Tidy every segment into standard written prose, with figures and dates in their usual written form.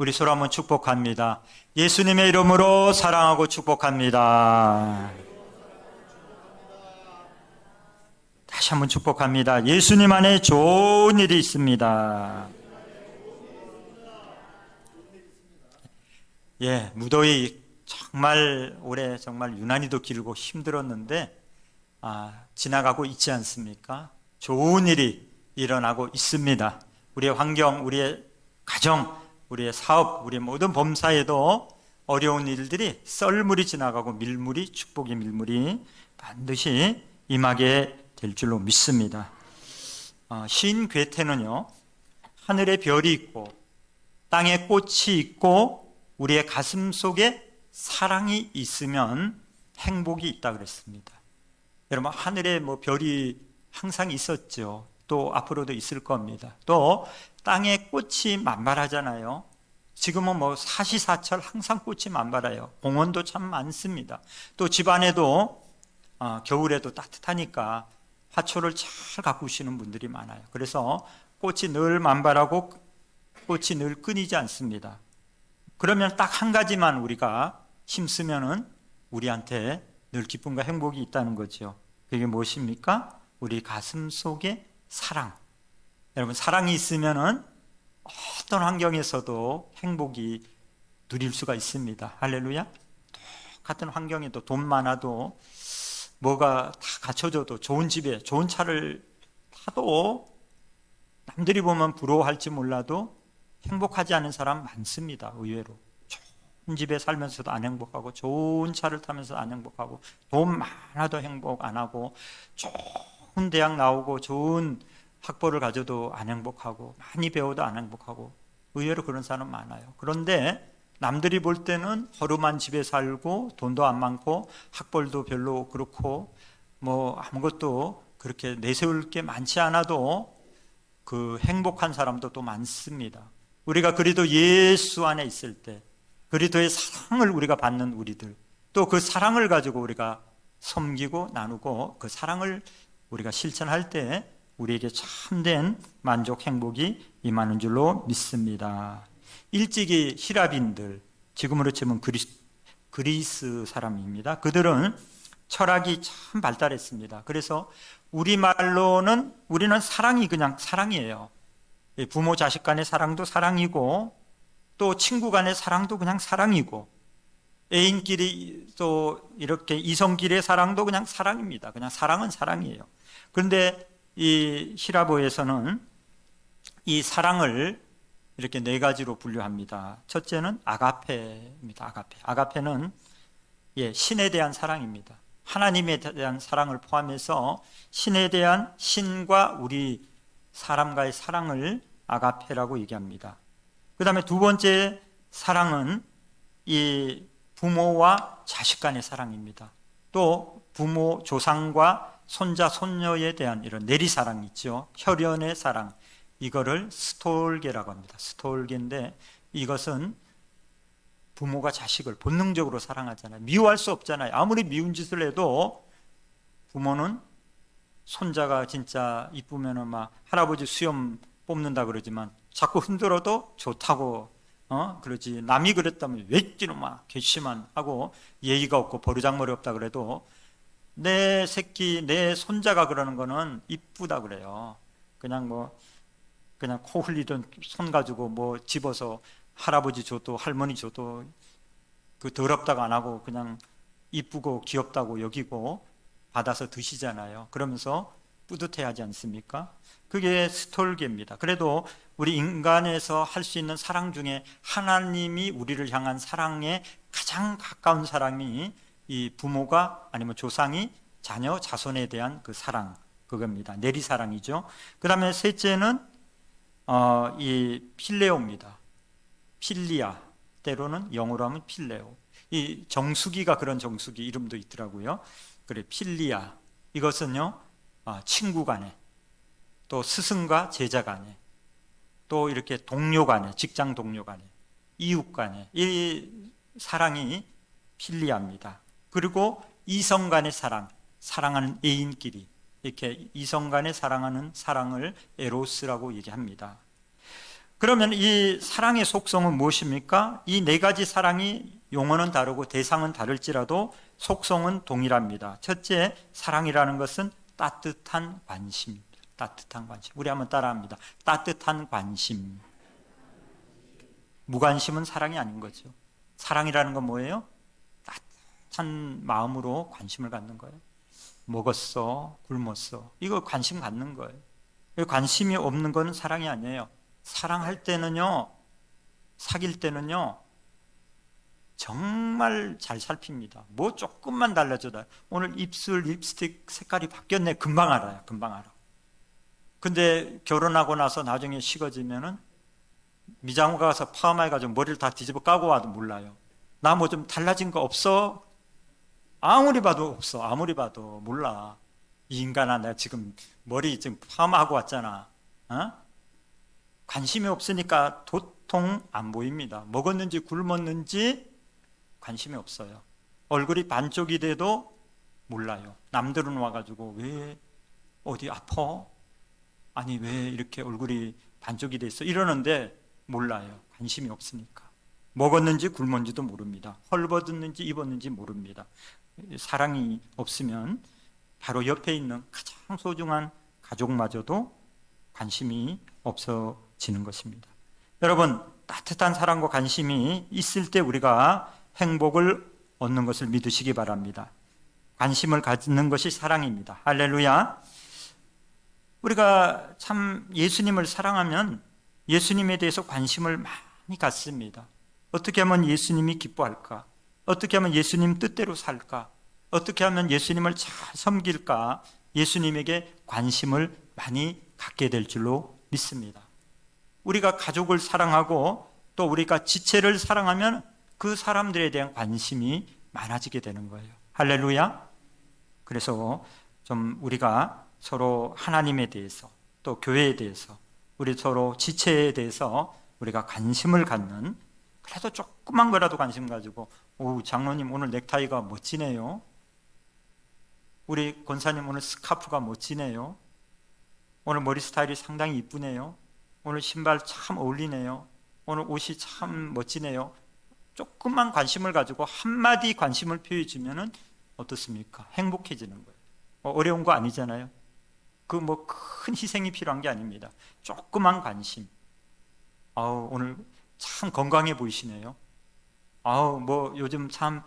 우리 서로 한번 축복합니다. 예수님의 이름으로 사랑하고 축복합니다. 다시 한번 축복합니다. 예수님 안에 좋은 일이 있습니다. 예, 무더위 정말 올해 정말 유난히도 길고 힘들었는데 지나가고 있지 않습니까? 좋은 일이 일어나고 있습니다. 우리의 환경, 우리의 가정, 우리의 사업, 우리의 모든 범사에도 어려운 일들이 썰물이 지나가고 밀물이, 축복의 밀물이 반드시 임하게 될 줄로 믿습니다. 시인 괴테는요, 하늘에 별이 있고 땅에 꽃이 있고 우리의 가슴 속에 사랑이 있으면 행복이 있다 그랬습니다. 여러분, 하늘에 별이 항상 있었죠. 또 앞으로도 있을 겁니다. 또 땅에 꽃이 만발하잖아요. 지금은 사시사철 항상 꽃이 만발해요. 공원도 참 많습니다. 또 집안에도 겨울에도 따뜻하니까 화초를 잘 가꾸시는 분들이 많아요. 그래서 꽃이 늘 만발하고 꽃이 늘 끊이지 않습니다. 그러면 딱 한 가지만 우리가 힘쓰면은 우리한테 늘 기쁨과 행복이 있다는 거죠. 그게 무엇입니까? 우리 가슴 속에 사랑. 여러분, 사랑이 있으면은 어떤 환경에서도 행복이 누릴 수가 있습니다. 할렐루야. 똑같은 환경에도 돈 많아도 뭐가 다 갖춰져도 좋은 집에 좋은 차를 타도 남들이 보면 부러워할지 몰라도 행복하지 않은 사람 많습니다. 의외로 좋은 집에 살면서도 안 행복하고 좋은 차를 타면서 안 행복하고 돈 많아도 행복 안 하고 좋은 대학 나오고 좋은 학벌을 가져도 안 행복하고 많이 배워도 안 행복하고 의외로 그런 사람 많아요. 그런데 남들이 볼 때는 허름한 집에 살고 돈도 안 많고 학벌도 별로 그렇고 아무것도 그렇게 내세울 게 많지 않아도 그 행복한 사람도 또 많습니다. 우리가 그리도 예수 안에 있을 때 그리도의 사랑을 우리가 받는 우리들, 또 그 사랑을 가지고 우리가 섬기고 나누고 그 사랑을 우리가 실천할 때 우리에게 참된 만족, 행복이 임하는 줄로 믿습니다. 일찍이 히랍인들, 지금으로 치면 그리스 사람입니다. 그들은 철학이 참 발달했습니다. 그래서 우리말로는 우리는 사랑이 그냥 사랑이에요. 부모 자식 간의 사랑도 사랑이고 또 친구 간의 사랑도 그냥 사랑이고 애인끼리 또 이렇게 이성끼리의 사랑도 그냥 사랑입니다. 그냥 사랑은 사랑이에요. 그런데 이 히라보에서는 이 사랑을 이렇게 네 가지로 분류합니다. 첫째는 아가페입니다. 아가페. 아가페는 신에 대한 사랑입니다. 하나님에 대한 사랑을 포함해서 신에 대한 신과 우리 사람과의 사랑을 아가페라고 얘기합니다. 그 다음에 두 번째 사랑은 이 부모와 자식 간의 사랑입니다. 또 부모, 조상과 손자, 손녀에 대한 이런 내리사랑 있죠. 혈연의 사랑. 이거를 스톨게라고 합니다. 스톨게인데 이것은 부모가 자식을 본능적으로 사랑하잖아요. 미워할 수 없잖아요. 아무리 미운 짓을 해도 부모는 손자가 진짜 이쁘면은 할아버지 수염 뽑는다 그러지만 자꾸 흔들어도 좋다고 그러지. 남이 그랬다면 왜 이놈아 괘씸한 하고 예의가 없고 버르장머리 없다 그래도 내 새끼, 내 손자가 그러는 거는 이쁘다 그래요. 그냥 코 흘리던 손 가지고 집어서 할아버지 줘도 할머니 줘도 그 더럽다고 안 하고 그냥 이쁘고 귀엽다고 여기고 받아서 드시잖아요. 그러면서 뿌듯해하지 않습니까? 그게 스톨게입니다. 그래도 우리 인간에서 할 수 있는 사랑 중에 하나님이 우리를 향한 사랑에 가장 가까운 사랑이 이 부모가 아니면 조상이 자녀, 자손에 대한 그 사랑, 그겁니다. 내리사랑이죠. 그 다음에 셋째는 이 필레오입니다. 필리아, 때로는 영어로 하면 필레오. 이 정수기가 그런 정수기 이름도 있더라고요. 그래, 필리아. 이것은요, 친구 간에, 또 스승과 제자 간에, 또 이렇게 동료 간에, 직장 동료 간에, 이웃 간에, 이 사랑이 필리아입니다. 그리고 이성 간의 사랑, 사랑하는 애인끼리, 이렇게 이성 간에 사랑하는 사랑을 에로스라고 얘기합니다. 그러면 이 사랑의 속성은 무엇입니까? 이 네 가지 사랑이 용어는 다르고 대상은 다를지라도 속성은 동일합니다. 첫째, 사랑이라는 것은 따뜻한 관심입니다. 따뜻한 관심. 우리 한번 따라합니다. 따뜻한 관심. 무관심은 사랑이 아닌 거죠. 사랑이라는 건 뭐예요? 따뜻한 마음으로 관심을 갖는 거예요. 먹었어, 굶었어. 이거 관심 갖는 거예요. 관심이 없는 건 사랑이 아니에요. 사랑할 때는요, 사귈 때는요, 정말 잘 살핍니다. 뭐 조금만 달라져도 오늘 입술, 립스틱 색깔이 바뀌었네. 금방 알아요. 금방 알아. 근데 결혼하고 나서 나중에 식어지면은 미장원 가서 파마해가지고 머리를 다 뒤집어 까고 와도 몰라요. 나 뭐 좀 달라진 거 없어? 아무리 봐도 없어. 아무리 봐도 몰라. 이 인간아, 내가 지금 머리 지금 파마하고 왔잖아. 어? 관심이 없으니까 도통 안 보입니다. 먹었는지 굶었는지 관심이 없어요. 얼굴이 반쪽이 돼도 몰라요. 남들은 와가지고 왜 어디 아파? 아니 왜 이렇게 얼굴이 반쪽이 됐어? 이러는데 몰라요. 관심이 없으니까. 먹었는지 굶었는지도 모릅니다. 헐벗었는지 입었는지 모릅니다. 사랑이 없으면 바로 옆에 있는 가장 소중한 가족마저도 관심이 없어지는 것입니다. 여러분, 따뜻한 사랑과 관심이 있을 때 우리가 행복을 얻는 것을 믿으시기 바랍니다. 관심을 갖는 것이 사랑입니다. 할렐루야. 우리가 참 예수님을 사랑하면 예수님에 대해서 관심을 많이 갖습니다. 어떻게 하면 예수님이 기뻐할까? 어떻게 하면 예수님 뜻대로 살까? 어떻게 하면 예수님을 잘 섬길까? 예수님에게 관심을 많이 갖게 될 줄로 믿습니다. 우리가 가족을 사랑하고 또 우리가 지체를 사랑하면 그 사람들에 대한 관심이 많아지게 되는 거예요. 할렐루야. 그래서 좀 우리가 서로 하나님에 대해서 또 교회에 대해서 우리 서로 지체에 대해서 우리가 관심을 갖는, 그래도 조그만 거라도 관심 가지고, 오, 장로님 오늘 넥타이가 멋지네요. 우리 권사님 오늘 스카프가 멋지네요. 오늘 머리 스타일이 상당히 이쁘네요. 오늘 신발 참 어울리네요. 오늘 옷이 참 멋지네요. 조금만 관심을 가지고 한마디 관심을 표해 주면은 어떻습니까? 행복해지는 거예요. 어려운 거 아니잖아요. 그 뭐 큰 희생이 필요한 게 아닙니다. 조그만 관심. 아우, 오늘 참 건강해 보이시네요. 아우, 뭐 요즘 참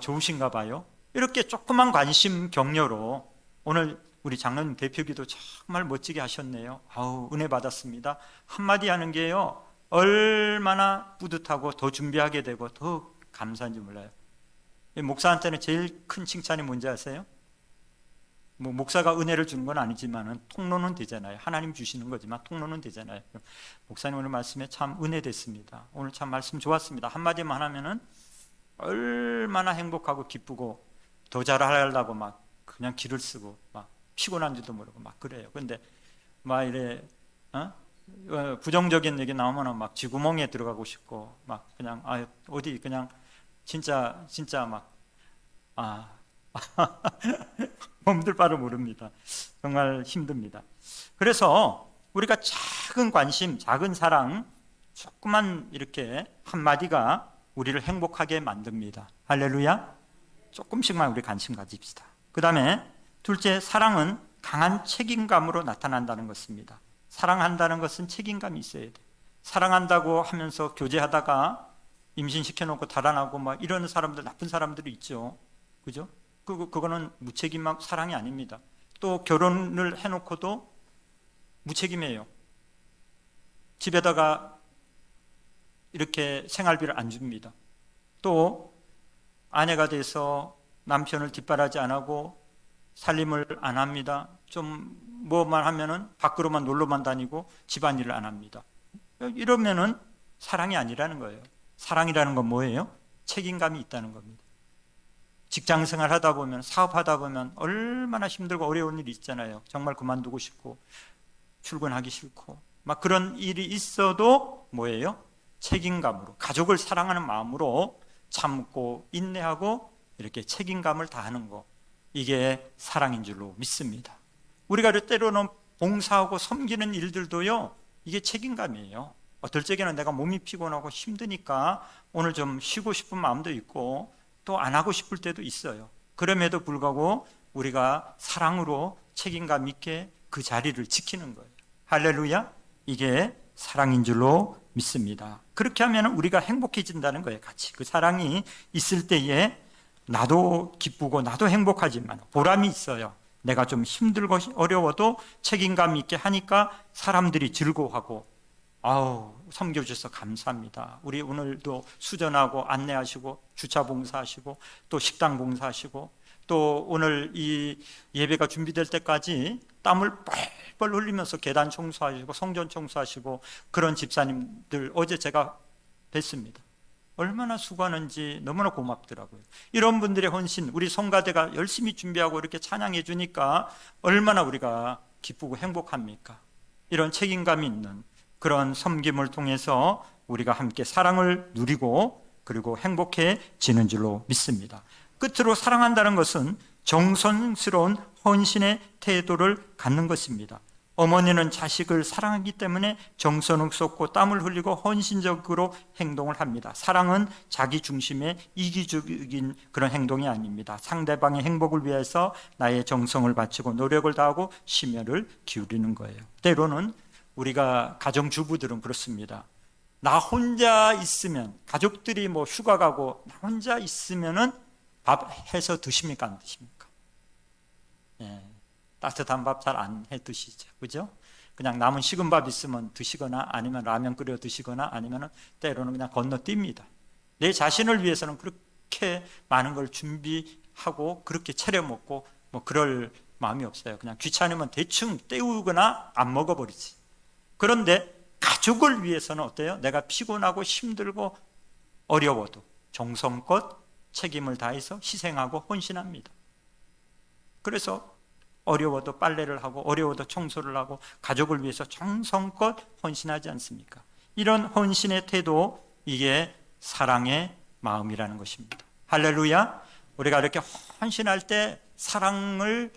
좋으신가 봐요. 이렇게 조그만 관심 격려로 오늘 우리 장로님 대표기도 정말 멋지게 하셨네요. 아우, 은혜 받았습니다. 한마디 하는 게요, 얼마나 뿌듯하고 더 준비하게 되고 더 감사한지 몰라요. 목사한테는 제일 큰 칭찬이 뭔지 아세요? 뭐 목사가 은혜를 주는 건 아니지만은 통로는 되잖아요. 하나님 주시는 거지만 통로는 되잖아요. 목사님 오늘 말씀에 참 은혜 됐습니다. 오늘 참 말씀 좋았습니다. 한마디만 하면은 얼마나 행복하고 기쁘고 더 잘하려고 막 그냥 기를 쓰고 막 피곤한지도 모르고 막 그래요. 근데 막 이래 부정적인 얘기 나오면 막 쥐구멍에 들어가고 싶고 막 그냥 어디 그냥 진짜 막 몸둘 바를 모릅니다. 정말 힘듭니다. 그래서 우리가 작은 관심, 작은 사랑, 조그만 이렇게 한마디가 우리를 행복하게 만듭니다. 할렐루야. 조금씩만 우리 관심 가집시다. 그 다음에 둘째, 사랑은 강한 책임감으로 나타난다는 것입니다. 사랑한다는 것은 책임감이 있어야 돼. 사랑한다고 하면서 교제하다가 임신시켜놓고 달아나고 막 이런 사람들, 나쁜 사람들이 있죠. 그죠? 그거는 무책임한 사랑이 아닙니다. 또 결혼을 해놓고도 무책임해요. 집에다가 이렇게 생활비를 안 줍니다. 또 아내가 돼서 남편을 뒷바라지 안 하고 살림을 안 합니다. 좀 뭐만 하면은 밖으로만 놀러만 다니고 집안일을 안 합니다. 이러면은 사랑이 아니라는 거예요. 사랑이라는 건 뭐예요? 책임감이 있다는 겁니다. 직장생활 하다 보면, 사업하다 보면 얼마나 힘들고 어려운 일이 있잖아요. 정말 그만두고 싶고 출근하기 싫고 막 그런 일이 있어도 뭐예요? 책임감으로, 가족을 사랑하는 마음으로 참고 인내하고 이렇게 책임감을 다하는 거, 이게 사랑인 줄로 믿습니다. 우리가 때로는 봉사하고 섬기는 일들도요, 이게 책임감이에요. 어떨 적에는 내가 몸이 피곤하고 힘드니까 오늘 좀 쉬고 싶은 마음도 있고 또 안 하고 싶을 때도 있어요. 그럼에도 불구하고 우리가 사랑으로 책임감 있게 그 자리를 지키는 거예요. 할렐루야. 이게 사랑인 줄로 믿습니다. 그렇게 하면 우리가 행복해진다는 거예요. 같이 그 사랑이 있을 때에 나도 기쁘고 나도 행복하지만 보람이 있어요. 내가 좀 힘들고 어려워도 책임감 있게 하니까 사람들이 즐거워하고 아우 섬겨주셔서 감사합니다. 우리 오늘도 수전하고 안내하시고 주차 봉사하시고 또 식당 봉사하시고 또 오늘 이 예배가 준비될 때까지 땀을 뻘뻘 흘리면서 계단 청소하시고 성전 청소하시고 그런 집사님들 어제 제가 뵀습니다. 얼마나 수고하는지 너무나 고맙더라고요. 이런 분들의 헌신, 우리 성가대가 열심히 준비하고 이렇게 찬양해 주니까 얼마나 우리가 기쁘고 행복합니까? 이런 책임감이 있는 그런 섬김을 통해서 우리가 함께 사랑을 누리고 그리고 행복해지는 줄로 믿습니다. 끝으로 사랑한다는 것은 정성스러운 헌신의 태도를 갖는 것입니다. 어머니는 자식을 사랑하기 때문에 정성을 쏟고 땀을 흘리고 헌신적으로 행동을 합니다. 사랑은 자기 중심의 이기적인 그런 행동이 아닙니다. 상대방의 행복을 위해서 나의 정성을 바치고 노력을 다하고 심혈을 기울이는 거예요. 때로는 우리가 가정주부들은 그렇습니다. 나 혼자 있으면 가족들이 뭐 휴가 가고 나 혼자 있으면은 밥 해서 드십니까 안 드십니까? 예, 따뜻한 밥 잘 안 해 드시죠, 그죠? 그냥 남은 식은 밥 있으면 드시거나 아니면 라면 끓여 드시거나 아니면 때로는 그냥 건너뜁니다. 내 자신을 위해서는 그렇게 많은 걸 준비하고 그렇게 차려 먹고 뭐 그럴 마음이 없어요. 그냥 귀찮으면 대충 때우거나 안 먹어버리지. 그런데 가족을 위해서는 어때요? 내가 피곤하고 힘들고 어려워도 정성껏 책임을 다해서 희생하고 헌신합니다. 그래서 어려워도 빨래를 하고 어려워도 청소를 하고 가족을 위해서 정성껏 헌신하지 않습니까? 이런 헌신의 태도, 이게 사랑의 마음이라는 것입니다. 할렐루야. 우리가 이렇게 헌신할 때 사랑을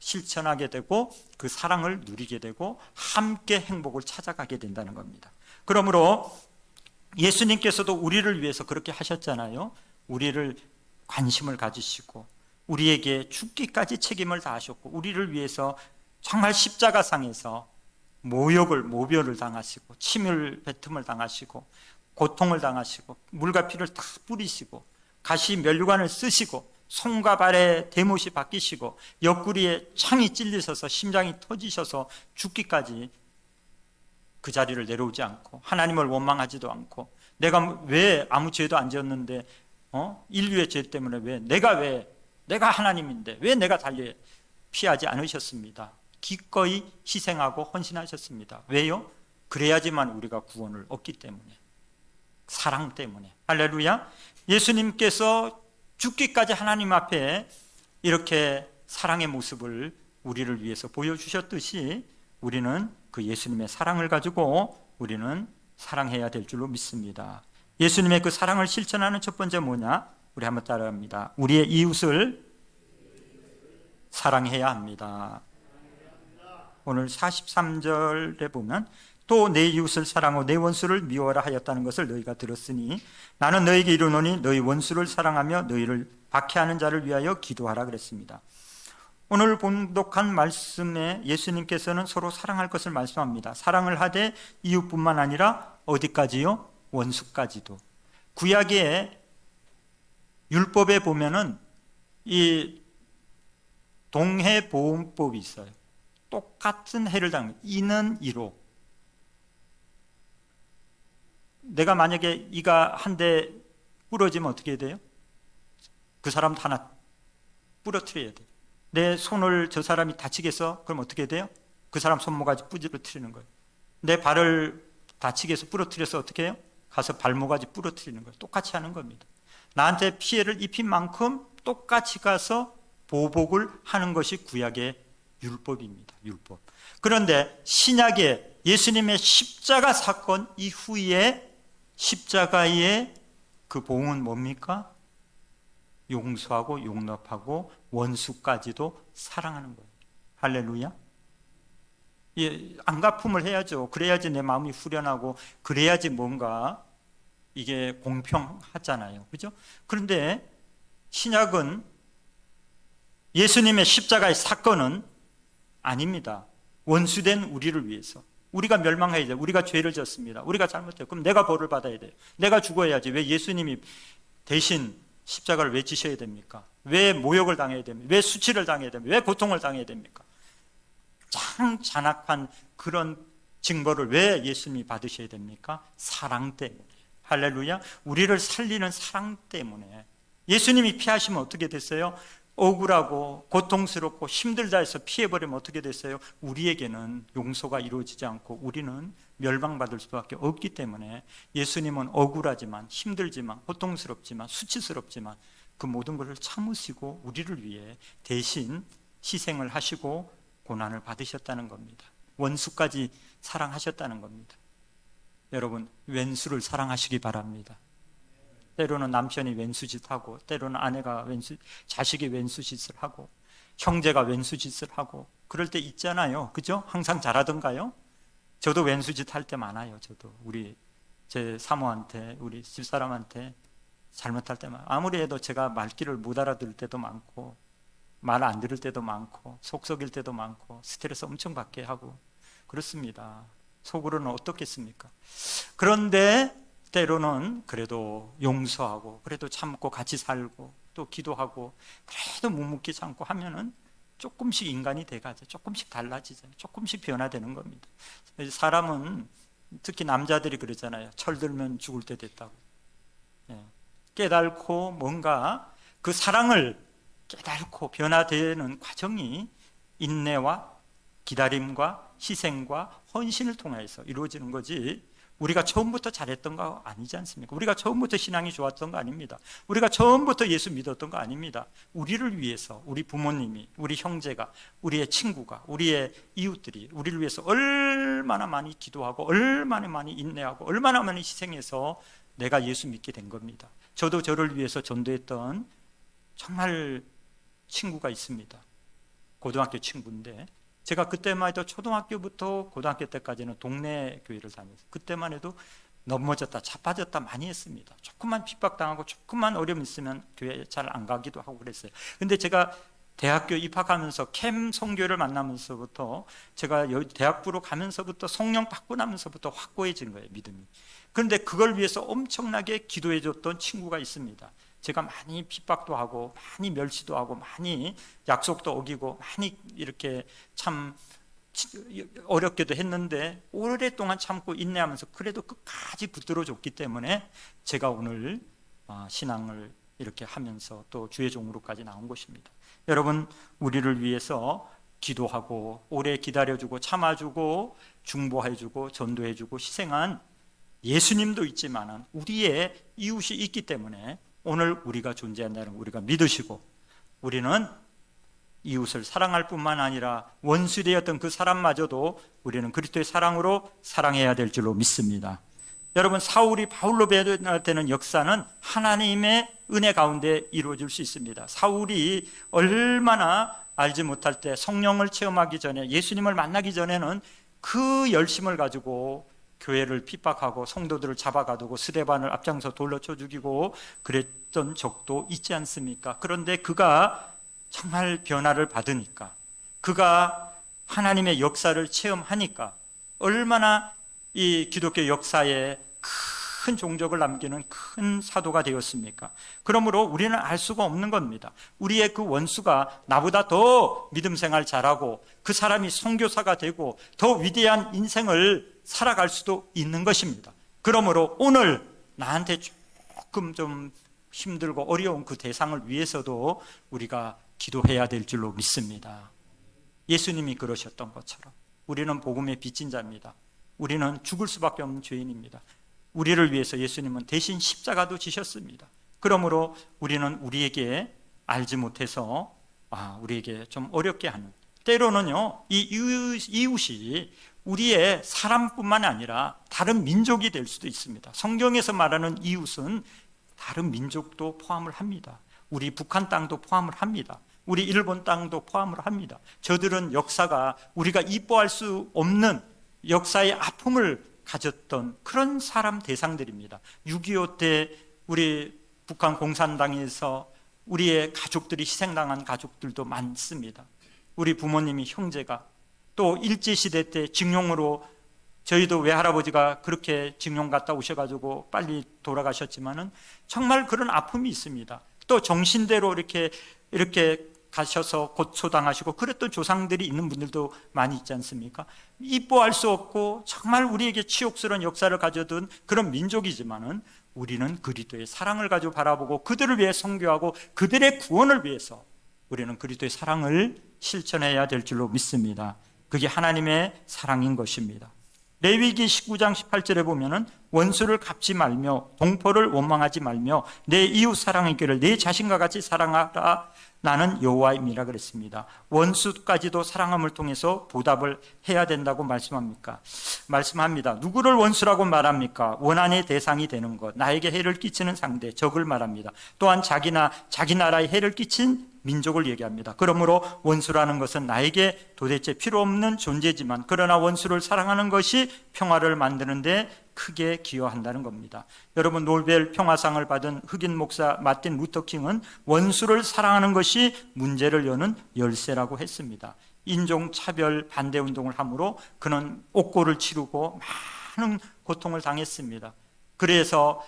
실천하게 되고 그 사랑을 누리게 되고 함께 행복을 찾아가게 된다는 겁니다. 그러므로 예수님께서도 우리를 위해서 그렇게 하셨잖아요. 우리를 관심을 가지시고 우리에게 죽기까지 책임을 다하셨고 우리를 위해서 정말 십자가상에서 모별을 당하시고 침을 뱉음을 당하시고 고통을 당하시고 물과 피를 다 뿌리시고 가시 면류관을 쓰시고 손과 발에 대못이 박히시고 옆구리에 창이 찔리셔서 심장이 터지셔서 죽기까지 그 자리를 내려오지 않고 하나님을 원망하지도 않고 내가 왜 아무 죄도 안 지었는데 인류의 죄 때문에 내가 하나님인데 왜 내가 달리 피하지 않으셨습니다. 기꺼이 희생하고 헌신하셨습니다. 왜요? 그래야지만 우리가 구원을 얻기 때문에, 사랑 때문에. 할렐루야. 예수님께서 죽기까지 하나님 앞에 이렇게 사랑의 모습을 우리를 위해서 보여주셨듯이 우리는 그 예수님의 사랑을 가지고 우리는 사랑해야 될 줄로 믿습니다. 예수님의 그 사랑을 실천하는 첫 번째 뭐냐? 우리 한번 따라합니다. 우리의 이웃을 사랑해야 합니다. 오늘 43절에 보면 또 내 이웃을 사랑하고 내 원수를 미워하라 하였다는 것을 너희가 들었으니 나는 너희에게 이르노니 너희 원수를 사랑하며 너희를 박해하는 자를 위하여 기도하라 그랬습니다. 오늘 본독한 말씀에 예수님께서는 서로 사랑할 것을 말씀합니다. 사랑을 하되 이웃뿐만 아니라 어디까지요? 원수까지도. 구약의 율법에 보면은 이 동해보험법이 있어요. 똑같은 해를 당하면 이는 이로. 내가 만약에 이가 한 대 부러지면 어떻게 해야 돼요? 그 사람도 하나 부러뜨려야 돼요. 내 손을 저 사람이 다치게 해서 그럼 어떻게 해야 돼요? 그 사람 손모가지 부러뜨리는 거예요. 내 발을 다치게 해서 부러뜨려서 어떻게 해요? 가서 발모가지 부러뜨리는 거예요. 똑같이 하는 겁니다. 나한테 피해를 입힌 만큼 똑같이 가서 보복을 하는 것이 구약의 율법입니다. 율법. 그런데 신약의 예수님의 십자가 사건 이후에 십자가의 그 보응은 뭡니까? 용서하고 용납하고 원수까지도 사랑하는 거예요. 할렐루야. 안갚음을 해야죠. 그래야지 내 마음이 후련하고 그래야지 뭔가 이게 공평하잖아요. 그죠? 그런데 신약은 예수님의 십자가의 사건은 아닙니다. 원수된 우리를 위해서. 우리가 멸망해야 돼요. 우리가 죄를 졌습니다. 우리가 잘못해요. 그럼 내가 벌을 받아야 돼요. 내가 죽어야지. 왜 예수님이 대신 십자가를 왜 지셔야 됩니까? 왜 모욕을 당해야 됩니까? 왜 수치를 당해야 됩니까? 왜 고통을 당해야 됩니까? 참 잔악한 그런 징벌을 왜 예수님이 받으셔야 됩니까? 사랑 때문에. 할렐루야. 우리를 살리는 사랑 때문에. 예수님이 피하시면 어떻게 됐어요? 억울하고 고통스럽고 힘들다 해서 피해버리면 어떻게 됐어요? 우리에게는 용서가 이루어지지 않고 우리는 멸망받을 수밖에 없기 때문에 예수님은 억울하지만 힘들지만 고통스럽지만 수치스럽지만 그 모든 것을 참으시고 우리를 위해 대신 희생을 하시고 고난을 받으셨다는 겁니다. 원수까지 사랑하셨다는 겁니다. 여러분, 왼수를 사랑하시기 바랍니다. 때로는 남편이 왼수짓하고 때로는 아내가 자식이 왼수짓을 하고 형제가 왼수짓을 하고 그럴 때 있잖아요. 그죠? 항상 잘하던가요? 저도 왼수짓 할 때 많아요. 저도 제 사모한테 우리 집사람한테 잘못할 때만 아무리 해도 제가 말귀를 못 알아들을 때도 많고 말 안 들을 때도 많고 속 썩일 때도 많고 스트레스 엄청 받게 하고 그렇습니다. 속으로는 어떻겠습니까? 그런데 때로는 그래도 용서하고 그래도 참고 같이 살고 또 기도하고 그래도 묵묵히 참고 하면은 조금씩 인간이 돼가죠. 조금씩 달라지잖아요. 조금씩 변화되는 겁니다. 사람은 특히 남자들이 그러잖아요. 철들면 죽을 때 됐다고. 깨닫고 뭔가 그 사랑을 깨닫고 변화되는 과정이 인내와 기다림과 희생과 헌신을 통해서 이루어지는 거지 우리가 처음부터 잘했던 거 아니지 않습니까? 우리가 처음부터 신앙이 좋았던 거 아닙니다. 우리가 처음부터 예수 믿었던 거 아닙니다. 우리를 위해서 우리 부모님이, 우리 형제가, 우리의 친구가, 우리의 이웃들이 우리를 위해서 얼마나 많이 기도하고 얼마나 많이 인내하고 얼마나 많이 희생해서 내가 예수 믿게 된 겁니다. 저도 저를 위해서 전도했던 정말 친구가 있습니다. 고등학교 친구인데 제가 그때만 해도 초등학교부터 고등학교 때까지는 동네 교회를 다녔어요. 그때만 해도 넘어졌다 자빠졌다 많이 했습니다. 조금만 핍박당하고 조금만 어려움 있으면 교회 잘 안 가기도 하고 그랬어요. 근데 제가 대학교 입학하면서 캠 선교를 만나면서부터 제가 대학부로 가면서부터 성령 받고 나면서부터 확고해진 거예요. 믿음이. 그런데 그걸 위해서 엄청나게 기도해 줬던 친구가 있습니다. 제가 많이 핍박도 하고 많이 멸시도 하고 많이 약속도 어기고 많이 이렇게 참 어렵게도 했는데 오랫동안 참고 인내하면서 그래도 끝까지 붙들어 줬기 때문에 제가 오늘 신앙을 이렇게 하면서 또 주의 종으로까지 나온 것입니다. 여러분, 우리를 위해서 기도하고 오래 기다려주고 참아주고 중보해주고 전도해주고 희생한 예수님도 있지만 우리의 이웃이 있기 때문에 오늘 우리가 존재한다는 걸 우리가 믿으시고 우리는 이웃을 사랑할 뿐만 아니라 원수되었던 그 사람마저도 우리는 그리스도의 사랑으로 사랑해야 될 줄로 믿습니다. 여러분, 사울이 바울로 변화되는 역사는 하나님의 은혜 가운데 이루어질 수 있습니다. 사울이 얼마나 알지 못할 때 성령을 체험하기 전에 예수님을 만나기 전에는 그 열심을 가지고 교회를 핍박하고 성도들을 잡아가두고 스데반을 앞장서 돌려 쳐 죽이고 그랬던 적도 있지 않습니까? 그런데 그가 정말 변화를 받으니까 그가 하나님의 역사를 체험하니까 얼마나 이 기독교 역사에 큰 종적을 남기는 큰 사도가 되었습니까? 그러므로 우리는 알 수가 없는 겁니다. 우리의 그 원수가 나보다 더 믿음 생활 잘하고 그 사람이 선교사가 되고 더 위대한 인생을 살아갈 수도 있는 것입니다. 그러므로 오늘 나한테 조금 좀 힘들고 어려운 그 대상을 위해서도 우리가 기도해야 될 줄로 믿습니다. 예수님이 그러셨던 것처럼 우리는 복음의 빚진 자입니다. 우리는 죽을 수밖에 없는 죄인입니다. 우리를 위해서 예수님은 대신 십자가도 지셨습니다. 그러므로 우리는 우리에게 알지 못해서 우리에게 좀 어렵게 하는, 때로는요 이 이웃이 우리의 사람뿐만 아니라 다른 민족이 될 수도 있습니다. 성경에서 말하는 이웃은 다른 민족도 포함을 합니다. 우리 북한 땅도 포함을 합니다. 우리 일본 땅도 포함을 합니다. 저들은 역사가 우리가 이뻐할 수 없는 역사의 아픔을 가졌던 그런 사람 대상들입니다. 6.25 때 우리 북한 공산당에서 우리의 가족들이 희생당한 가족들도 많습니다. 우리 부모님이, 형제가, 또 일제시대 때 징용으로, 저희도 외할아버지가 그렇게 징용 갔다 오셔가지고 빨리 돌아가셨지만은 정말 그런 아픔이 있습니다. 또 정신대로 이렇게 가셔서 고초당하시고 그랬던 조상들이 있는 분들도 많이 있지 않습니까? 이뻐할 수 없고 정말 우리에게 치욕스러운 역사를 가져둔 그런 민족이지만은 우리는 그리스도의 사랑을 가지고 바라보고 그들을 위해 선교하고 그들의 구원을 위해서 우리는 그리스도의 사랑을 실천해야 될 줄로 믿습니다. 그게 하나님의 사랑인 것입니다. 레위기 19장 18절에 보면은 원수를 갚지 말며 동포를 원망하지 말며 내 이웃 사랑하기를 내 자신과 같이 사랑하라. 나는 여호와입니다 그랬습니다. 원수까지도 사랑함을 통해서 보답을 해야 된다고 말씀합니다. 누구를 원수라고 말합니까? 원한의 대상이 되는 것, 나에게 해를 끼치는 상대, 적을 말합니다. 또한 자기 나라에 해를 끼친 민족을 얘기합니다. 그러므로 원수라는 것은 나에게 도대체 필요 없는 존재지만 그러나 원수를 사랑하는 것이 평화를 만드는데 크게 기여한다는 겁니다. 여러분, 노벨 평화상을 받은 흑인 목사 마틴 루터 킹은 원수를 사랑하는 것이 문제를 여는 열쇠라고 했습니다. 인종차별 반대 운동을 함으로 그는 옥고를 치르고 많은 고통을 당했습니다. 그래서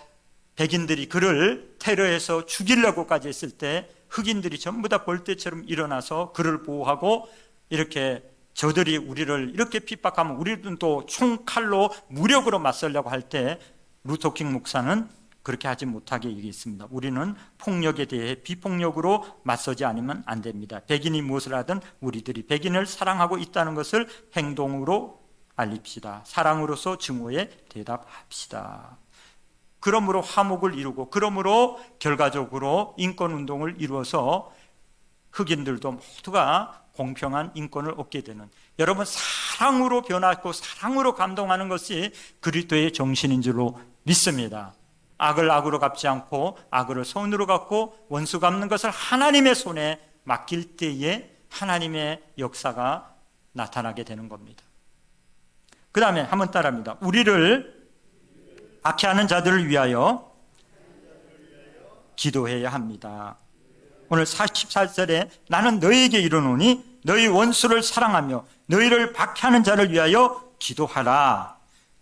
백인들이 그를 테러해서 죽이려고까지 했을 때 흑인들이 전부 다 벌떼처럼 일어나서 그를 보호하고 이렇게 저들이 우리를 이렇게 핍박하면 우리는 또 총칼로 무력으로 맞서려고 할 때 루터킹 목사는 그렇게 하지 못하게 얘기했습니다. 우리는 폭력에 대해 비폭력으로 맞서지 않으면 안 됩니다. 백인이 무엇을 하든 우리들이 백인을 사랑하고 있다는 것을 행동으로 알립시다. 사랑으로서 증오에 대답합시다. 그러므로 화목을 이루고 그러므로 결과적으로 인권운동을 이루어서 흑인들도 모두가 공평한 인권을 얻게 되는, 여러분, 사랑으로 변하고 사랑으로 감동하는 것이 그리스도의 정신인 줄로 믿습니다. 악을 악으로 갚지 않고 악을 선으로 갚고 원수 갚는 것을 하나님의 손에 맡길 때에 하나님의 역사가 나타나게 되는 겁니다. 그 다음에 한번 따라합니다. 우리를 박해하는 자들을 위하여 기도해야 합니다. 오늘 44절에 나는 너희에게 이르노니 너희 원수를 사랑하며 너희를 박해하는 자를 위하여 기도하라.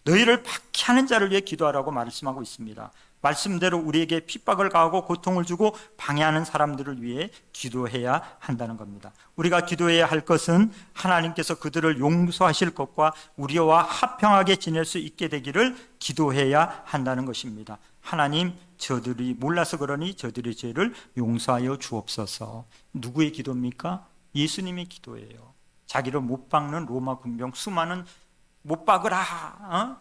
너희를 박해하는 자를 위해 기도하라고 말씀하고 있습니다. 말씀대로 우리에게 핍박을 가하고 고통을 주고 방해하는 사람들을 위해 기도해야 한다는 겁니다. 우리가 기도해야 할 것은 하나님께서 그들을 용서하실 것과 우리와 화평하게 지낼 수 있게 되기를 기도해야 한다는 것입니다. 하나님, 저들이 몰라서 그러니 저들의 죄를 용서하여 주옵소서. 누구의 기도입니까? 예수님의 기도예요. 자기를 못 박는 로마 군병 수많은, 못 박으라,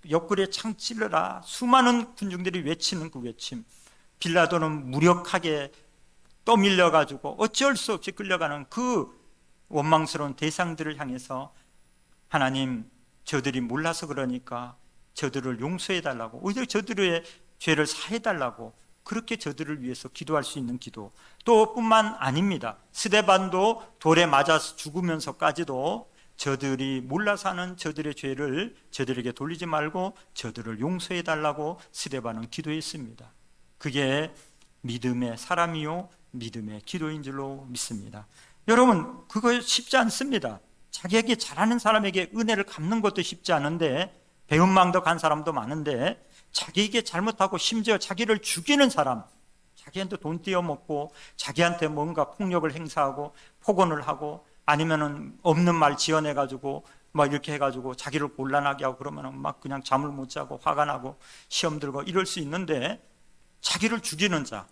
옆구리에 창 찔러라, 수많은 군중들이 외치는 그 외침, 빌라도는 무력하게 떠밀려가지고 어쩔 수 없이 끌려가는 그 원망스러운 대상들을 향해서 하나님, 저들이 몰라서 그러니까 저들을 용서해달라고, 오히려 저들의 죄를 사해달라고, 그렇게 저들을 위해서 기도할 수 있는 기도. 또 뿐만 아닙니다. 스데반도 돌에 맞아서 죽으면서까지도 저들이 몰라서 하는 저들의 죄를 저들에게 돌리지 말고 저들을 용서해달라고 스데반은 기도했습니다. 그게 믿음의 사람이요 믿음의 기도인 줄로 믿습니다. 여러분, 그거 쉽지 않습니다. 자기에게 잘하는 사람에게 은혜를 갚는 것도 쉽지 않은데, 배은망덕 한 사람도 많은데, 자기에게 잘못하고 심지어 자기를 죽이는 사람, 자기한테 돈 띄어먹고 자기한테 뭔가 폭력을 행사하고 폭언을 하고 아니면은 없는 말 지어내가지고 막 이렇게 해가지고 자기를 곤란하게 하고 그러면은 막 그냥 잠을 못 자고 화가 나고 시험 들고 이럴 수 있는데, 자기를 죽이는 자,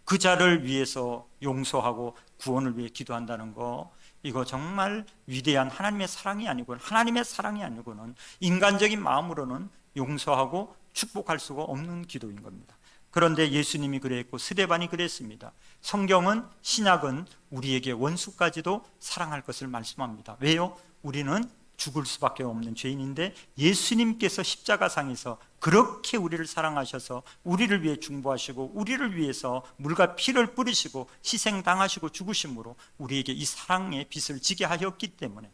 그 자를 위해서 용서하고 구원을 위해 기도한다는 거, 이거 정말 위대한 하나님의 사랑이 아니고는, 하나님의 사랑이 아니고는 인간적인 마음으로는 용서하고 축복할 수가 없는 기도인 겁니다. 그런데 예수님이 그랬고 스데반이 그랬습니다. 성경은, 신약은 우리에게 원수까지도 사랑할 것을 말씀합니다. 왜요? 우리는 죽을 수밖에 없는 죄인인데 예수님께서 십자가상에서 그렇게 우리를 사랑하셔서 우리를 위해 중보하시고 우리를 위해서 물과 피를 뿌리시고 희생당하시고 죽으심으로 우리에게 이 사랑의 빚을 지게 하였기 때문에,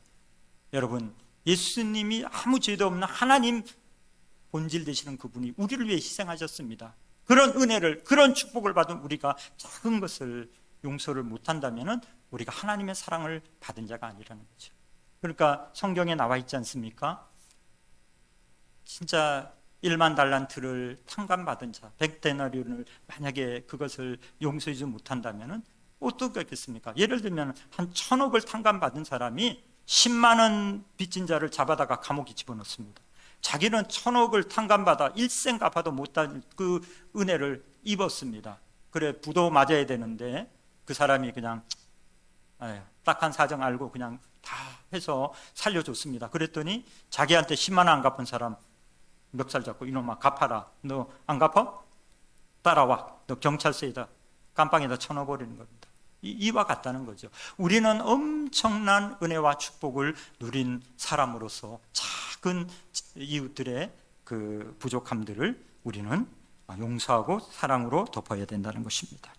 여러분, 예수님이 아무 죄도 없는 하나님 본질 되시는 그분이 우리를 위해 희생하셨습니다. 그런 은혜를, 그런 축복을 받은 우리가 작은 것을 용서를 못한다면 우리가 하나님의 사랑을 받은 자가 아니라는 거죠. 그러니까 성경에 나와 있지 않습니까? 진짜 1만 달란트를 탕감받은 자, 100데나리온을 만약에 그것을 용서하지 못한다면 어떻게 하겠습니까? 예를 들면 한 1000억을 탕감받은 사람이 10만 원 빚진 자를 잡아다가 감옥에 집어넣습니다. 자기는 1000억을 탕감받아 일생 갚아도 못한 그 은혜를 입었습니다. 그래, 부도 맞아야 되는데 그 사람이 그냥 딱한 사정 알고 그냥 다 해서 살려줬습니다. 그랬더니 자기한테 10만 원 안 갚은 사람 멱살 잡고, 이놈아 갚아라. 너 안 갚아? 따라와. 너 경찰서에다 깜빵에다 쳐넣어버리는 겁니다. 이와 같다는 거죠. 우리는 엄청난 은혜와 축복을 누린 사람으로서 작은 이웃들의 그 부족함들을 우리는 용서하고 사랑으로 덮어야 된다는 것입니다.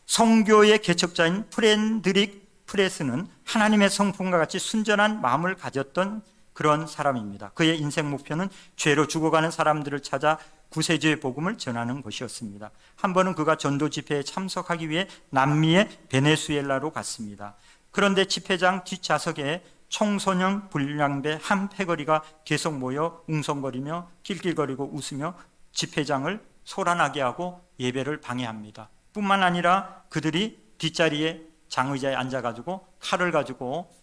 성교의 개척자인 프렌드릭 프레스는 하나님의 성품과 같이 순전한 마음을 가졌던 그런 사람입니다. 그의 인생 목표는 죄로 죽어가는 사람들을 찾아 구세주의 복음을 전하는 것이었습니다. 한 번은 그가 전도 집회에 참석하기 위해 남미의 베네수엘라로 갔습니다. 그런데 집회장 뒷좌석에 청소년 불량배 한 패거리가 계속 모여 웅성거리며 낄낄거리고 웃으며 집회장을 소란하게 하고 예배를 방해합니다. 뿐만 아니라 그들이 뒷자리에 장의자에 앉아가지고 칼을 가지고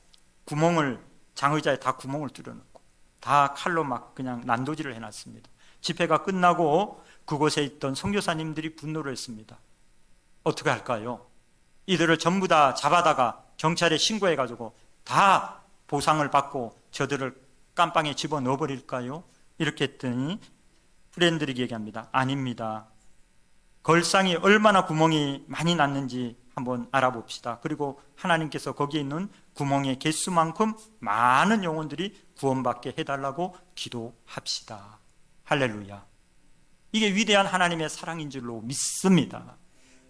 장의자에 다 구멍을 뚫어놓고 다 칼로 막 그냥 난도질을 해놨습니다. 집회가 끝나고 그곳에 있던 선교사님들이 분노를 했습니다. 어떻게 할까요? 이들을 전부 다 잡아다가 경찰에 신고해가지고 다 보상을 받고 저들을 깜빵에 집어넣어 버릴까요? 이렇게 했더니 프렌드릭이 얘기합니다. 아닙니다. 걸상이 얼마나 구멍이 많이 났는지 한번 알아봅시다. 그리고 하나님께서 거기에 있는 구멍의 개수만큼 많은 영혼들이 구원받게 해달라고 기도합시다. 할렐루야. 이게 위대한 하나님의 사랑인 줄로 믿습니다.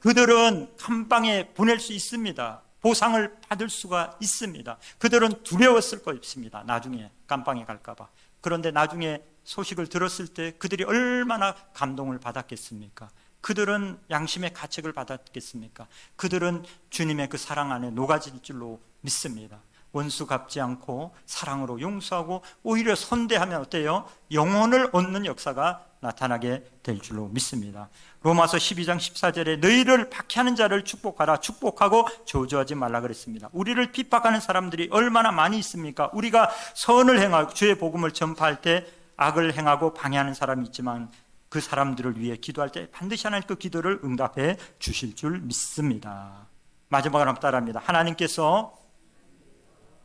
그들은 깜빵에 보낼 수 있습니다. 보상을 받을 수가 있습니다. 그들은 두려웠을 것입니다. 나중에 깜빵에 갈까봐. 그런데 나중에 소식을 들었을 때 그들이 얼마나 감동을 받았겠습니까? 그들은 양심의 가책을 받았겠습니까? 그들은 주님의 그 사랑 안에 녹아질 줄로 믿습니다. 원수 갚지 않고 사랑으로 용서하고 오히려 선대하면 어때요? 영혼을 얻는 역사가 나타나게 될 줄로 믿습니다. 로마서 12장 14절에 너희를 박해하는 자를 축복하라. 축복하고 저주하지 말라 그랬습니다. 우리를 핍박하는 사람들이 얼마나 많이 있습니까? 우리가 선을 행하고 주의 복음을 전파할 때 악을 행하고 방해하는 사람이 있지만 그 사람들을 위해 기도할 때 반드시 하나님 그 기도를 응답해 주실 줄 믿습니다. 마지막으로 한번 따라합니다. 하나님께서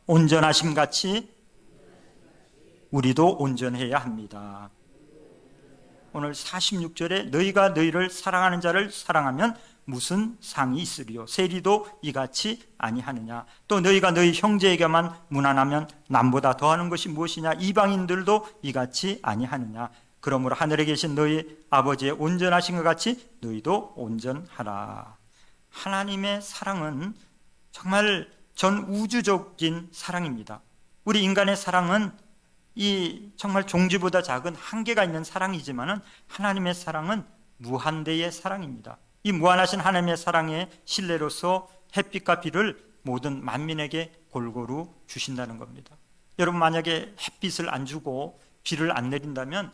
온전하심 같이 우리도 온전해야 합니다. 오늘 46절에 너희가 너희를 사랑하는 자를 사랑하면 무슨 상이 있으리요? 세리도 이같이 아니하느냐? 또 너희가 너희 형제에게만 무난하면 남보다 더하는 것이 무엇이냐? 이방인들도 이같이 아니하느냐? 그러므로 하늘에 계신 너희 아버지의 온전하신 것 같이 너희도 온전하라. 하나님의 사랑은 정말 전 우주적인 사랑입니다. 우리 인간의 사랑은 이 정말 종지보다 작은 한계가 있는 사랑이지만은 하나님의 사랑은 무한대의 사랑입니다. 이 무한하신 하나님의 사랑의 신뢰로서 햇빛과 비를 모든 만민에게 골고루 주신다는 겁니다. 여러분, 만약에 햇빛을 안 주고 비를 안 내린다면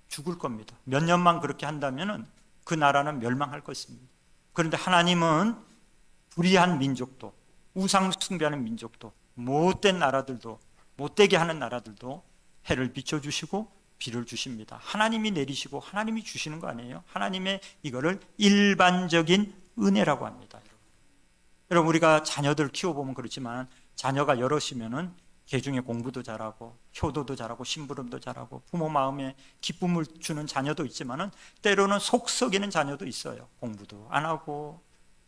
죽을 겁니다. 몇 년만 그렇게 한다면 그 나라는 멸망할 것입니다. 그런데 하나님은 불의한 민족도, 우상 숭배하는 민족도, 못된 나라들도, 못되게 하는 나라들도 해를 비춰주시고 비를 주십니다. 하나님이 내리시고 하나님이 주시는 거 아니에요? 하나님의 이거를 일반적인 은혜라고 합니다. 여러분, 우리가 자녀들 키워보면 그렇지만 자녀가 여럿이면은 개중에 공부도 잘하고 효도도 잘하고 심부름도 잘하고 부모 마음에 기쁨을 주는 자녀도 있지만은 때로는 속 썩이는 자녀도 있어요. 공부도 안 하고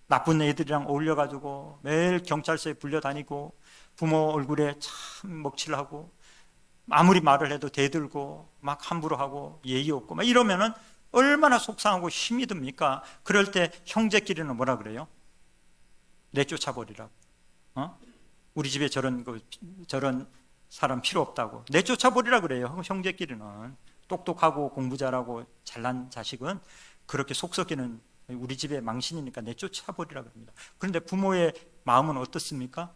나쁜 애들이랑 어울려가지고 매일 경찰서에 불려다니고 부모 얼굴에 참 먹칠하고 아무리 말을 해도 대들고 막 함부로 하고 예의 없고 막 이러면은 얼마나 속상하고 힘이 듭니까? 그럴 때 형제끼리는 뭐라 그래요? 내쫓아버리라고. 우리 집에 저런 사람 필요 없다고 내쫓아버리라 그래요. 형제끼리는. 똑똑하고 공부 잘하고 잘난 자식은 그렇게 속 썩이는 우리 집의 망신이니까 내쫓아버리라 그럽니다. 그런데 부모의 마음은 어떻습니까?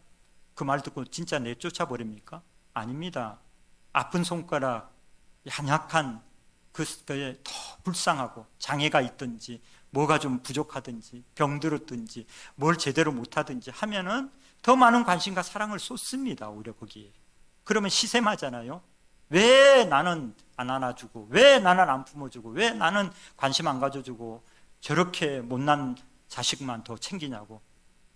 그 말 듣고 진짜 내쫓아버립니까? 아닙니다. 아픈 손가락, 연약한 그에 더 불쌍하고 장애가 있든지 뭐가 좀 부족하든지 병들었든지 뭘 제대로 못하든지 하면은 더 많은 관심과 사랑을 쏟습니다. 오히려 거기에. 그러면 시샘하잖아요. 왜 나는 안 안아주고, 왜 나는 안 품어주고, 왜 나는 관심 안 가져주고 저렇게 못난 자식만 더 챙기냐고.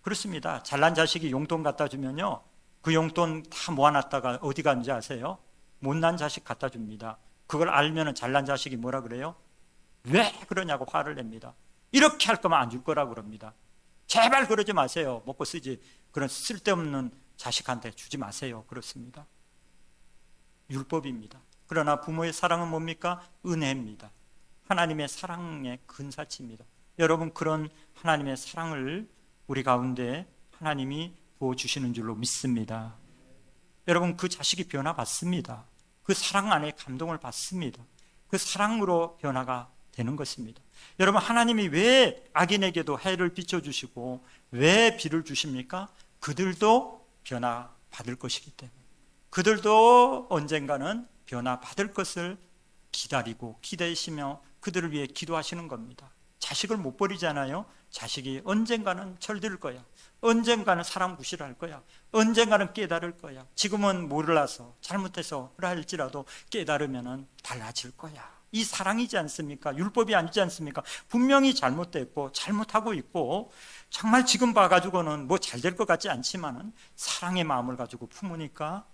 그렇습니다. 잘난 자식이 용돈 갖다 주면요, 그 용돈 다 모아놨다가 어디 가는지 아세요? 못난 자식 갖다 줍니다. 그걸 알면은 잘난 자식이 뭐라 그래요? 왜 그러냐고 화를 냅니다. 이렇게 할 거면 안 줄 거라고 그럽니다. 제발 그러지 마세요. 먹고 쓰지. 그런 쓸데없는 자식한테 주지 마세요. 그렇습니다. 율법입니다. 그러나 부모의 사랑은 뭡니까? 은혜입니다. 하나님의 사랑의 근사치입니다. 여러분, 그런 하나님의 사랑을 우리 가운데 하나님이 부어주시는 줄로 믿습니다. 여러분, 그 자식이 변화받습니다. 그 사랑 안에 감동을 받습니다. 그 사랑으로 변화가 되는 것입니다. 여러분, 하나님이 왜 악인에게도 해를 비춰주시고 왜 비를 주십니까? 그들도 변화받을 것이기 때문에, 그들도 언젠가는 변화받을 것을 기다리고 기대시며 그들을 위해 기도하시는 겁니다. 자식을 못 버리잖아요. 자식이 언젠가는 철들 거야. 언젠가는 사람 무시를 할 거야. 언젠가는 깨달을 거야. 지금은 몰라서 잘못해서 그라 할지라도 깨달으면 달라질 거야. 이 사랑이지 않습니까? 율법이 아니지 않습니까? 분명히 잘못됐고 잘못하고 있고 정말 지금 봐가지고는 뭐 잘 될 것 같지 않지만은 사랑의 마음을 가지고 품으니까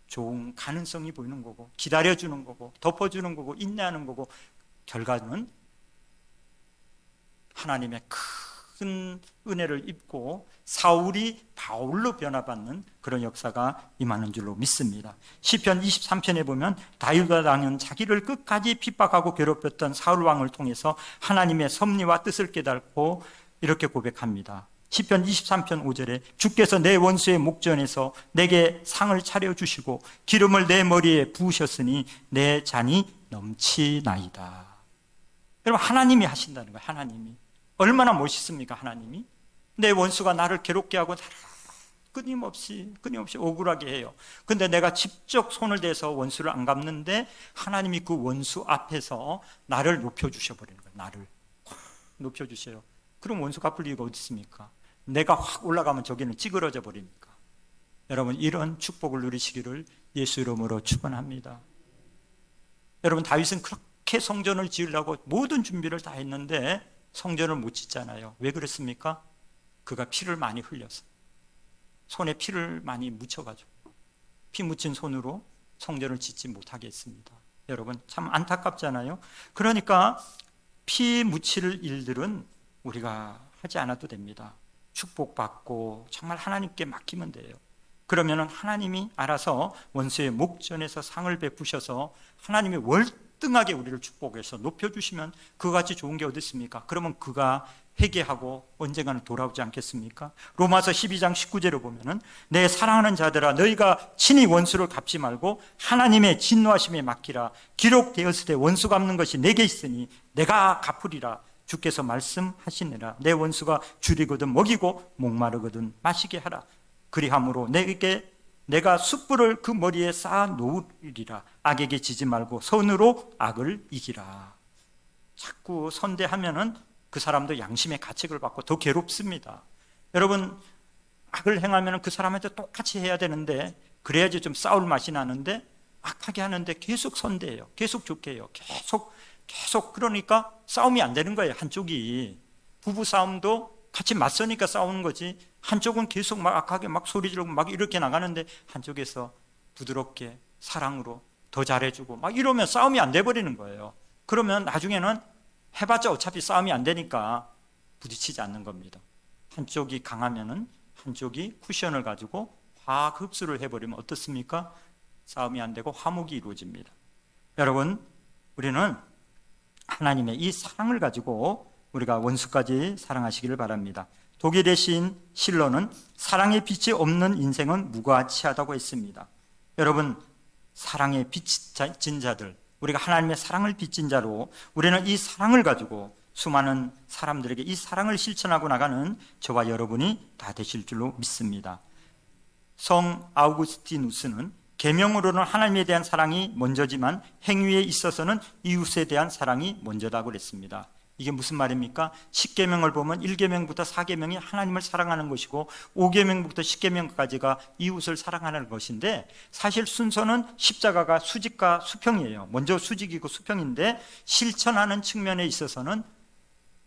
좋은 가능성이 보이는 거고, 기다려주는 거고, 덮어주는 거고, 인내하는 거고, 결과는 하나님의 큰 은혜를 입고 사울이 바울로 변화받는 그런 역사가 임하는 줄로 믿습니다. 시편 23편에 보면 다윗 왕은 자기를 끝까지 핍박하고 괴롭혔던 사울 왕을 통해서 하나님의 섭리와 뜻을 깨닫고 이렇게 고백합니다. 시편 23편 5절에 주께서 내 원수의 목전에서 내게 상을 차려주시고 기름을 내 머리에 부으셨으니 내 잔이 넘치나이다. 여러분, 하나님이 하신다는 거예요. 하나님이. 얼마나 멋있습니까? 하나님이. 내 원수가 나를 괴롭게 하고 나를 끊임없이 억울하게 해요. 근데 내가 직접 손을 대서 원수를 안 갚는데 하나님이 그 원수 앞에서 나를 높여주셔버리는 거예요. 나를 높여주셔요. 그럼 원수 갚을 이유가 어디 있습니까? 내가 확 올라가면 저기는 찌그러져 버립니까? 여러분, 이런 축복을 누리시기를 예수 이름으로 축원합니다. 여러분, 다윗은 그렇게 성전을 지으려고 모든 준비를 다 했는데 성전을 못 짓잖아요. 왜 그랬습니까? 그가 피를 많이 흘려서, 손에 피를 많이 묻혀가지고 피 묻힌 손으로 성전을 짓지 못하게 했습니다. 여러분, 참 안타깝잖아요. 그러니까 피 묻힐 일들은 우리가 하지 않아도 됩니다. 축복받고 정말 하나님께 맡기면 돼요. 그러면 하나님이 알아서 원수의 목전에서 상을 베푸셔서 하나님이 월등하게 우리를 축복해서 높여주시면 그같이 좋은 게 어디 있습니까? 그러면 그가 회개하고 언젠가는 돌아오지 않겠습니까? 로마서 12장 19절을 보면은 내 사랑하는 자들아 너희가 친히 원수를 갚지 말고 하나님의 진노하심에 맡기라. 기록되었을 때 원수 갚는 것이 내게 있으니 내가 갚으리라. 주께서 말씀하시니라. 내 원수가 줄이거든 먹이고 목마르거든 마시게 하라. 그리함으로 내가 숯불을 그 머리에 쌓아 놓으리라. 악에게 지지 말고 선으로 악을 이기라. 자꾸 선대하면은 그 사람도 양심의 가책을 받고 더 괴롭습니다. 여러분, 악을 행하면 그 사람한테 똑같이 해야 되는데 그래야지 좀 싸울 맛이 나는데 악하게 하는데 계속 선대해요. 계속 좋게 해요. 계속 그러니까 싸움이 안 되는 거예요. 한쪽이. 부부 싸움도 같이 맞서니까 싸우는 거지, 한쪽은 계속 막 악하게 막 소리 지르고 막 이렇게 나가는데 한쪽에서 부드럽게 사랑으로 더 잘해주고 막 이러면 싸움이 안 돼버리는 거예요. 그러면 나중에는 해봤자 어차피 싸움이 안 되니까 부딪히지 않는 겁니다. 한쪽이 강하면은 한쪽이 쿠션을 가지고 다 흡수를 해버리면 어떻습니까? 싸움이 안 되고 화목이 이루어집니다. 여러분, 우리는 하나님의 이 사랑을 가지고 우리가 원수까지 사랑하시기를 바랍니다. 독일의 시인 실러는 사랑의 빛이 없는 인생은 무가치하다고 했습니다. 여러분, 사랑의 빚진 자들, 우리가 하나님의 사랑을 빚진 자로 우리는 이 사랑을 가지고 수많은 사람들에게 이 사랑을 실천하고 나가는 저와 여러분이 다 되실 줄로 믿습니다. 성 아우구스티누스는 계명으로는 하나님에 대한 사랑이 먼저지만 행위에 있어서는 이웃에 대한 사랑이 먼저다고 그랬습니다. 이게 무슨 말입니까? 10계명을 보면 1계명부터 4계명이 하나님을 사랑하는 것이고 5계명부터 10계명까지가 이웃을 사랑하는 것인데, 사실 순서는 십자가가 수직과 수평이에요. 먼저 수직이고 수평인데 실천하는 측면에 있어서는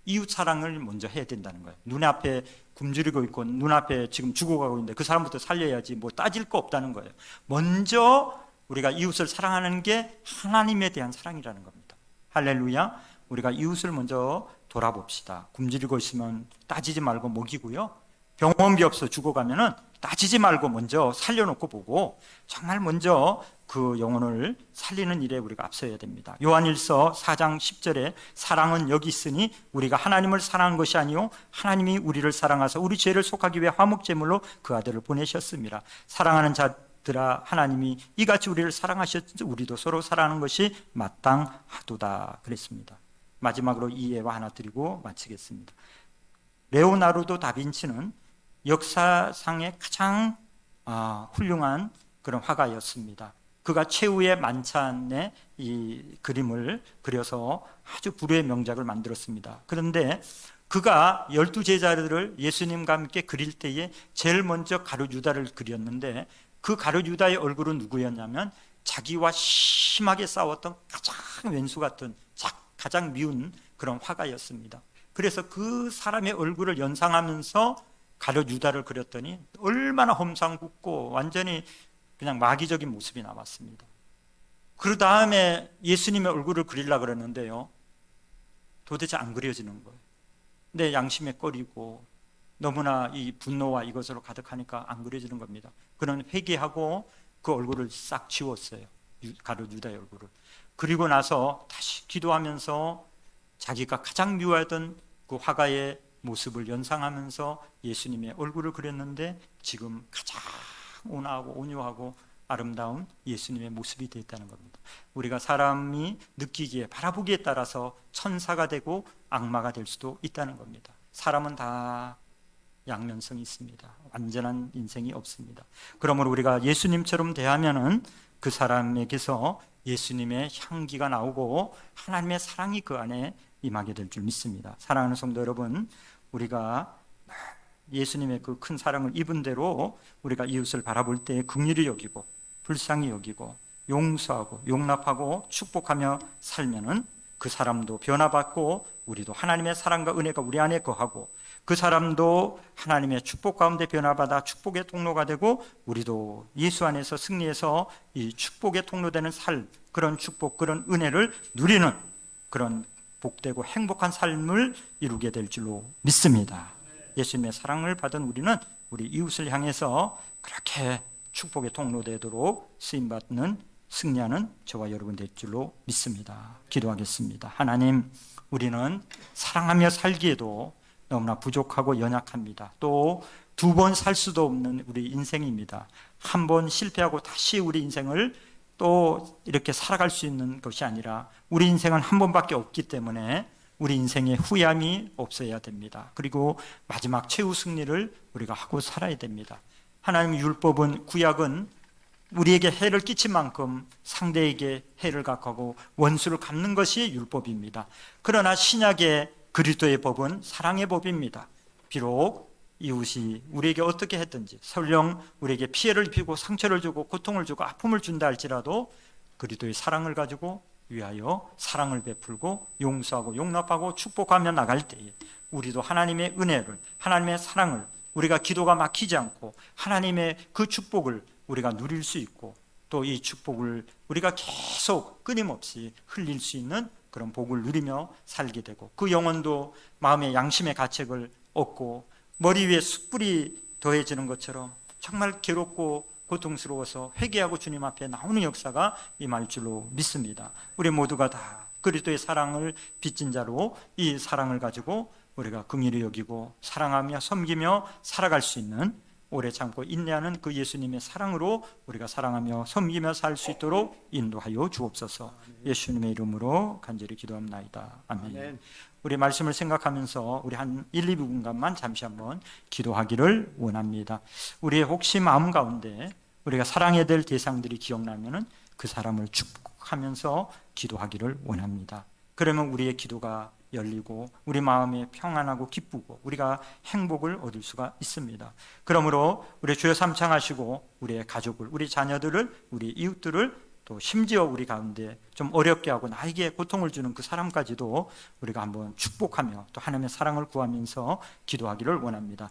이웃 사랑을 먼저 해야 된다는 거예요. 눈앞에 굶주리고 있고 눈앞에 지금 죽어가고 있는데 그 사람부터 살려야지 뭐 따질 거 없다는 거예요. 먼저 우리가 이웃을 사랑하는 게 하나님에 대한 사랑이라는 겁니다. 할렐루야. 우리가 이웃을 먼저 돌아봅시다. 굶주리고 있으면 따지지 말고 먹이고요, 병원비 없어 죽어가면은 따지지 말고 먼저 살려놓고 보고 정말 먼저 그 영혼을 살리는 일에 우리가 앞서야 됩니다. 요한일서 4장 10절에 사랑은 여기 있으니 우리가 하나님을 사랑한 것이 아니요 하나님이 우리를 사랑하사 우리 죄를 속하기 위해 화목제물로 그 아들을 보내셨습니다. 사랑하는 자들아, 하나님이 이같이 우리를 사랑하셨지 우리도 서로 사랑하는 것이 마땅하도다 그랬습니다. 마지막으로 이 예화 하나 드리고 마치겠습니다. 레오나르도 다빈치는 역사상의 가장 훌륭한 그런 화가였습니다. 그가 최후의 만찬에 이 그림을 그려서 아주 불후의 명작을 만들었습니다. 그런데 그가 12제자들을 예수님과 함께 그릴 때에 제일 먼저 가룟 유다를 그렸는데, 그 가룟 유다의 얼굴은 누구였냐면 자기와 심하게 싸웠던 가장 왼수 같은 가장 미운 그런 화가였습니다. 그래서 그 사람의 얼굴을 연상하면서 가룟 유다를 그렸더니 얼마나 험상궂고 완전히 그냥 마귀적인 모습이 나왔습니다. 그 다음에 예수님의 얼굴을 그리려고 그랬는데요, 도대체 안 그려지는 거예요. 내 양심에 꺼리고 너무나 이 분노와 이것으로 가득하니까 안 그려지는 겁니다. 그는 회개하고 그 얼굴을 싹 지웠어요. 가룟 유다의 얼굴을. 그리고 나서 다시 기도하면서 자기가 가장 미워하던 그 화가의 모습을 연상하면서 예수님의 얼굴을 그렸는데 지금 가장 온화하고 온유하고 아름다운 예수님의 모습이 되었다는 겁니다. 우리가 사람이 느끼기에 바라보기에 따라서 천사가 되고 악마가 될 수도 있다는 겁니다. 사람은 다 양면성이 있습니다. 완전한 인생이 없습니다. 그러므로 우리가 예수님처럼 대하면은 그 사람에게서 예수님의 향기가 나오고 하나님의 사랑이 그 안에 임하게 될 줄 믿습니다. 사랑하는 성도 여러분, 우리가 예수님의 그 큰 사랑을 입은 대로 우리가 이웃을 바라볼 때 긍휼히 여기고 불쌍히 여기고 용서하고 용납하고 축복하며 살면은 그 사람도 변화받고 우리도 하나님의 사랑과 은혜가 우리 안에 거하고 그 사람도 하나님의 축복 가운데 변화받아 축복의 통로가 되고 우리도 예수 안에서 승리해서 이 축복의 통로되는 그런 축복, 그런 은혜를 누리는 그런 복되고 행복한 삶을 이루게 될 줄로 믿습니다. 예수님의 사랑을 받은 우리는 우리 이웃을 향해서 그렇게 축복의 통로되도록 쓰임받는 승리하는 저와 여러분 될 줄로 믿습니다. 기도하겠습니다. 하나님, 우리는 사랑하며 살기에도 너무나 부족하고 연약합니다. 또 두 번 살 수도 없는 우리 인생입니다. 한 번 실패하고 다시 우리 인생을 또 이렇게 살아갈 수 있는 것이 아니라 우리 인생은 한 번밖에 없기 때문에 우리 인생에 후회함이 없어야 됩니다. 그리고 마지막 최후 승리를 우리가 하고 살아야 됩니다. 하나님 율법은, 구약은 우리에게 해를 끼친 만큼 상대에게 해를 가하고 원수를 갚는 것이 율법입니다. 그러나 신약의 그리스도의 법은 사랑의 법입니다. 비록 이웃이 우리에게 어떻게 했든지 설령 우리에게 피해를 입히고 상처를 주고 고통을 주고 아픔을 준다 할지라도 그리스도의 사랑을 가지고 위하여 사랑을 베풀고 용서하고 용납하고 축복하며 나갈 때에 우리도 하나님의 은혜를, 하나님의 사랑을, 우리가 기도가 막히지 않고 하나님의 그 축복을 우리가 누릴 수 있고 또 이 축복을 우리가 계속 끊임없이 흘릴 수 있는 그런 복을 누리며 살게 되고 그 영혼도 마음의 양심의 가책을 얻고 머리 위에 숯불이 더해지는 것처럼 정말 괴롭고 고통스러워서 회개하고 주님 앞에 나오는 역사가 임할 줄로 믿습니다. 우리 모두가 다 그리스도의 사랑을 빚진 자로 이 사랑을 가지고 우리가 긍휼히 여기고 사랑하며 섬기며 살아갈 수 있는, 오래 참고 인내하는 그 예수님의 사랑으로 우리가 사랑하며 섬기며 살 수 있도록 인도하여 주옵소서. 예수님의 이름으로 간절히 기도합나이다. 아멘. 우리 말씀을 생각하면서 우리 한 1, 2분간만 잠시 한번 기도하기를 원합니다. 우리의 혹시 마음 가운데 우리가 사랑해야 될 대상들이 기억나면은 그 사람을 축복하면서 기도하기를 원합니다. 그러면 우리의 기도가 열리고 우리 마음이 평안하고 기쁘고 우리가 행복을 얻을 수가 있습니다. 그러므로 우리 주여 삼창하시고 우리의 가족을, 우리 자녀들을, 우리 이웃들을, 또 심지어 우리 가운데 좀 어렵게 하고 나에게 고통을 주는 그 사람까지도 우리가 한번 축복하며 또 하나님의 사랑을 구하면서 기도하기를 원합니다.